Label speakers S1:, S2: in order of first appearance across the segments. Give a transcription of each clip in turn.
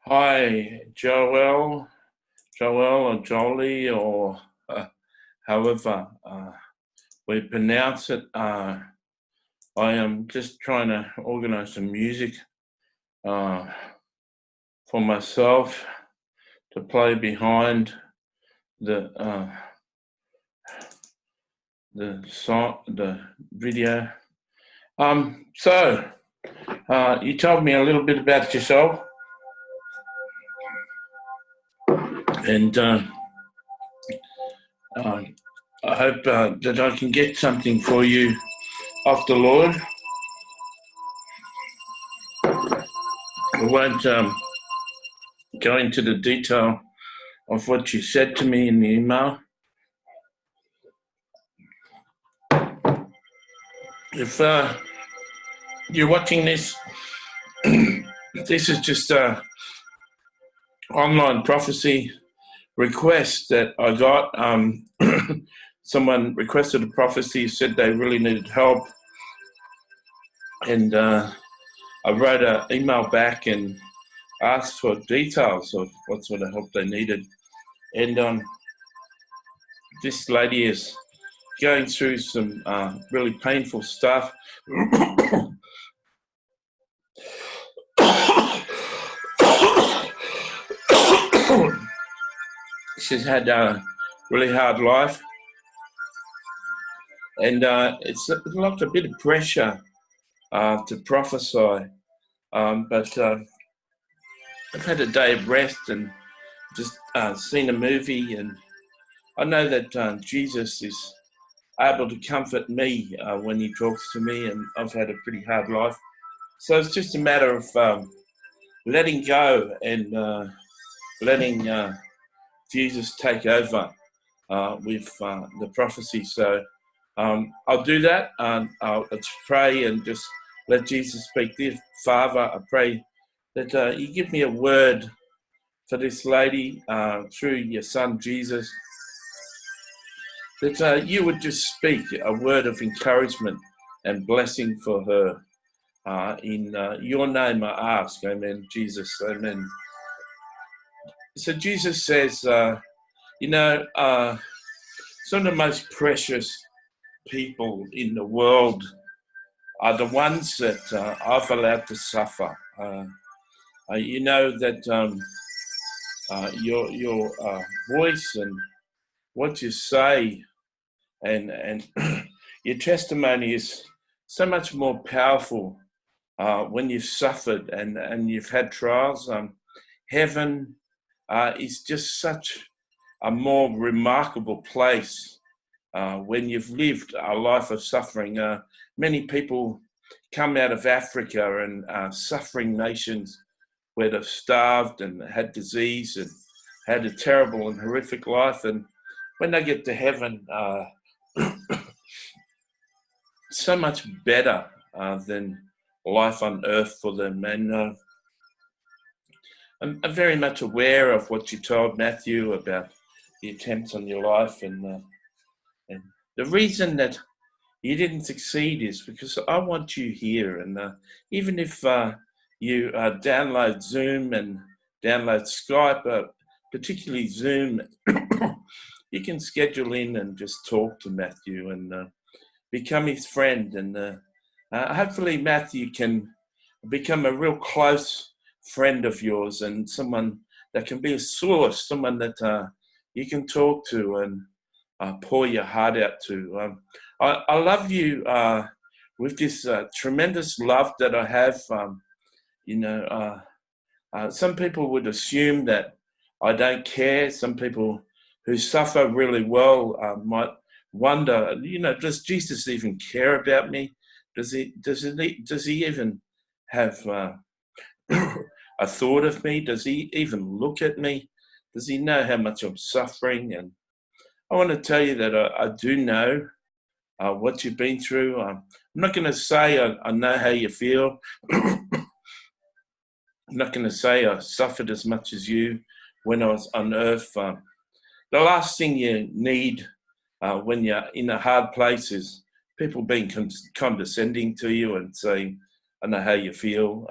S1: Hi, Joel or Jolie, or however we pronounce it. I am just trying to organise some music uh, for myself to play behind the the video. You told me a little bit about yourself, and I hope that I can get something for you off the Lord. I won't go into the detail of what you said to me in the email. If you're watching this, this is just a online prophecy request that I got. Someone requested a prophecy, said they really needed help, and I wrote an email back and asked for details of what sort of help they needed. And this lady is going through some really painful stuff. She's had a really hard life, and it's like a bit of pressure to prophesy. But I've had a day of rest and just seen a movie, and I know that Jesus is able to comfort me when he talks to me, and I've had a pretty hard life. So it's just a matter of letting go and letting Jesus take over with the prophecy. So I'll do that. Let's pray and just let Jesus speak. Dear Father, I pray that you give me a word for this lady through your son Jesus, that you would just speak a word of encouragement and blessing for her. In your name I ask, amen, Jesus, amen. So Jesus says, some of the most precious people in the world are the ones that I've allowed to suffer. You know that your voice and what you say and your testimony is so much more powerful when you've suffered and you've had trials. Heaven is just such a more remarkable place when you've lived a life of suffering. Many people come out of Africa and suffering nations where they've starved and had disease and had a terrible and horrific life. And when they get to heaven, so much better than life on earth for them. And I'm very much aware of what you told Matthew about the attempts on your life, and the reason that you didn't succeed is because I want you here. And even if you download Zoom and download Skype, particularly Zoom, you can schedule in and just talk to Matthew and become his friend. And hopefully Matthew can become a real close friend of yours and someone that can be a source, someone that you can talk to and pour your heart out to. I love you with this tremendous love that I have. Some people would assume that I don't care. Some people who suffer really well might wonder, does Jesus even care about me? Does he even have a thought of me? Does he even look at me? Does he know how much I'm suffering? And I want to tell you that I do know what you've been through. I'm not going to say I know how you feel. I'm not going to say I suffered as much as you when I was on earth. The last thing you need when you're in a hard place is people being condescending to you and saying, I know how you feel.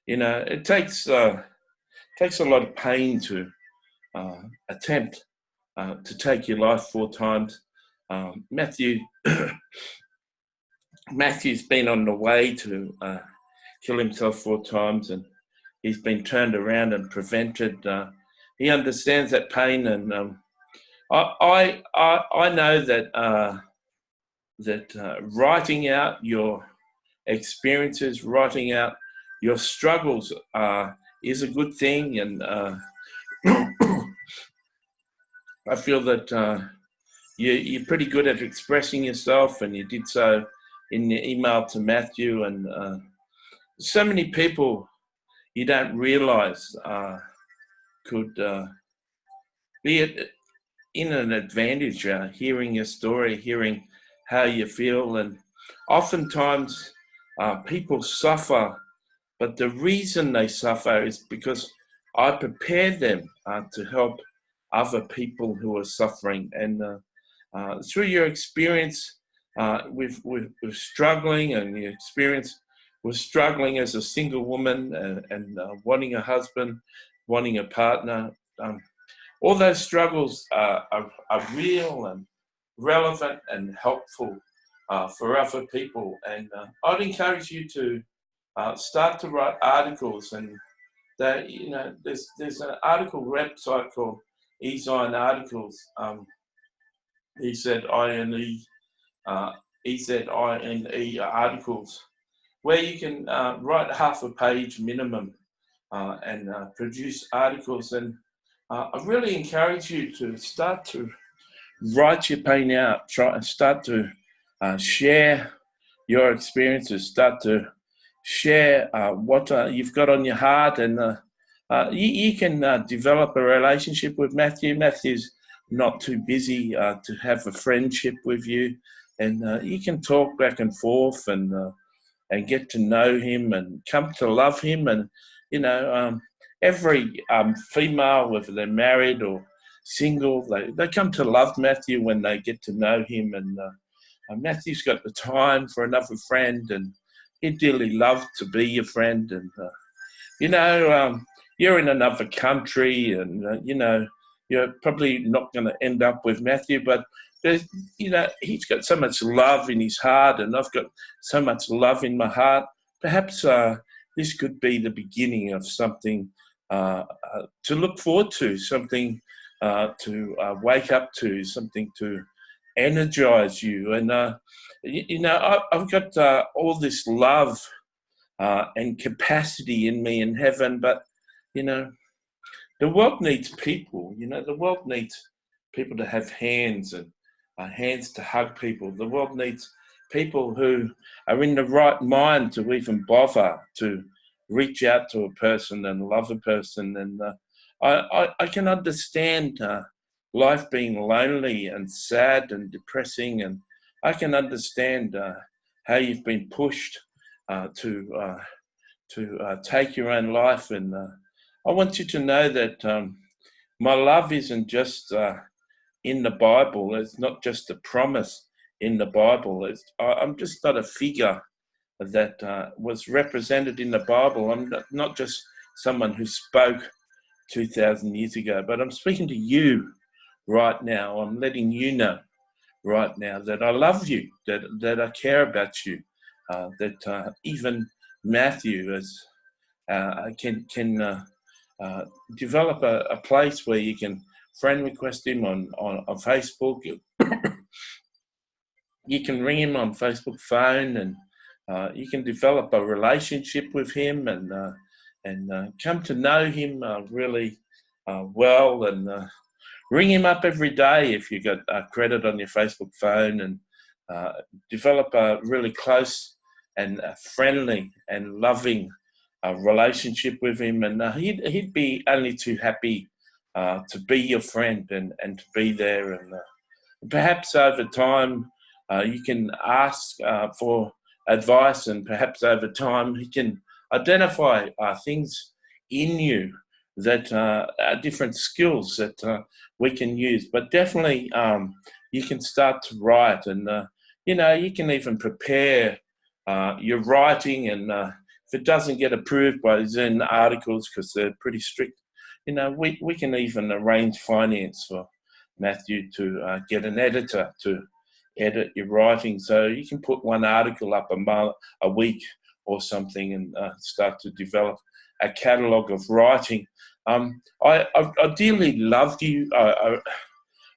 S1: It takes takes a lot of pain to attempt to take your life 4 times. Matthew's been on the way to kill himself 4 times, and he's been turned around and prevented. He understands that pain, and I know that writing out your experiences, writing out your struggles is a good thing, and I feel that you're pretty good at expressing yourself, and you did so in the email to Matthew, and so many people you don't realise could be in an advantage hearing your story, hearing how you feel. And oftentimes people suffer, but the reason they suffer is because I prepare them to help other people who are suffering. And through your experience with struggling, and your experience with struggling as a single woman, and wanting a husband, wanting a partner, all those struggles are real and relevant and helpful for other people. And I'd encourage you to start to write articles. And that, there's an article website called eZine Articles, EZINE articles, where you can write half a page minimum and produce articles. And I really encourage you to start to write your pain out, try and start to share your experiences, start to share what you've got on your heart, and you can develop a relationship with Matthew. Matthew's not too busy to have a friendship with you, and you can talk back and forth, and get to know him and come to love him. And every female, whether they're married or single, they come to love Matthew when they get to know him. And Matthew's got the time for another friend, and he'd dearly love to be your friend. And you're in another country, and you're probably not going to end up with Matthew, but there's, he's got so much love in his heart, and I've got so much love in my heart. Perhaps this could be the beginning of something to look forward to, something to wake up to, something to energize you. And I've got all this love and capacity in me in heaven, but the world needs people. The world needs people to have hands, and hands to hug people. The world needs people who are in the right mind to even bother to reach out to a person and love a person. And I can understand life being lonely and sad and depressing, and I can understand how you've been pushed to take your own life. And I want you to know that my love isn't just in the Bible. It's not just a promise in the Bible. I'm just not a figure that was represented in the Bible. I'm not just someone who spoke 2,000 years ago, but I'm speaking to you right now. I'm letting you know right now that I love you, that I care about you, that even Matthew can develop a place where you can friend request him on Facebook. You can ring him on Facebook phone, and you can develop a relationship with him, and come to know him really well, and ring him up every day if you got credit on your Facebook phone, and develop a really close and friendly and loving relationship with him. And he'd be only too happy to be your friend and to be there. And perhaps over time you can ask for advice, and perhaps over time he can identify things in you that are different skills that we can use. But definitely you can start to write, and you can even prepare your writing. And if it doesn't get approved by Zen Articles, because they're pretty strict we can even arrange finance for Matthew to get an editor to edit your writing, so you can put one article up a week or something, and start to develop a catalogue of writing. I dearly loved you.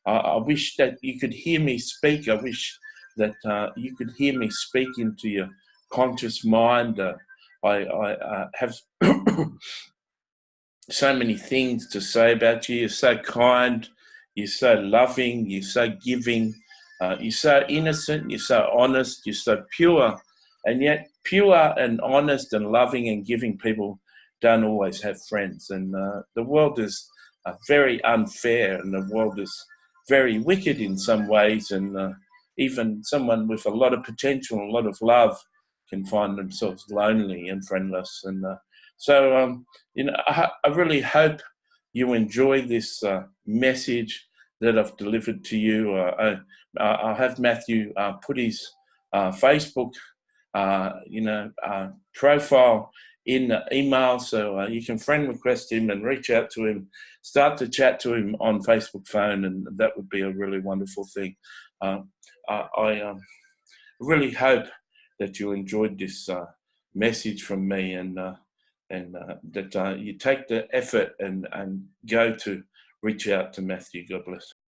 S1: I wish that you could hear me speak. I wish that you could hear me speak into your conscious mind. I have so many things to say about you. You're so kind, you're so loving, you're so giving, you're so innocent, you're so honest, you're so pure. And yet, pure and honest and loving and giving people don't always have friends. And the world is very unfair, and the world is very wicked in some ways. And even someone with a lot of potential, a lot of love, can find themselves lonely and friendless. And so, I really hope you enjoy this message that I've delivered to you. I'll have Matthew put his Facebook, profile in the email, so you can friend request him and reach out to him, start to chat to him on Facebook phone, and that would be a really wonderful thing. I really hope that you enjoyed this message from me, and that you take the effort and go to reach out to Matthew. God bless.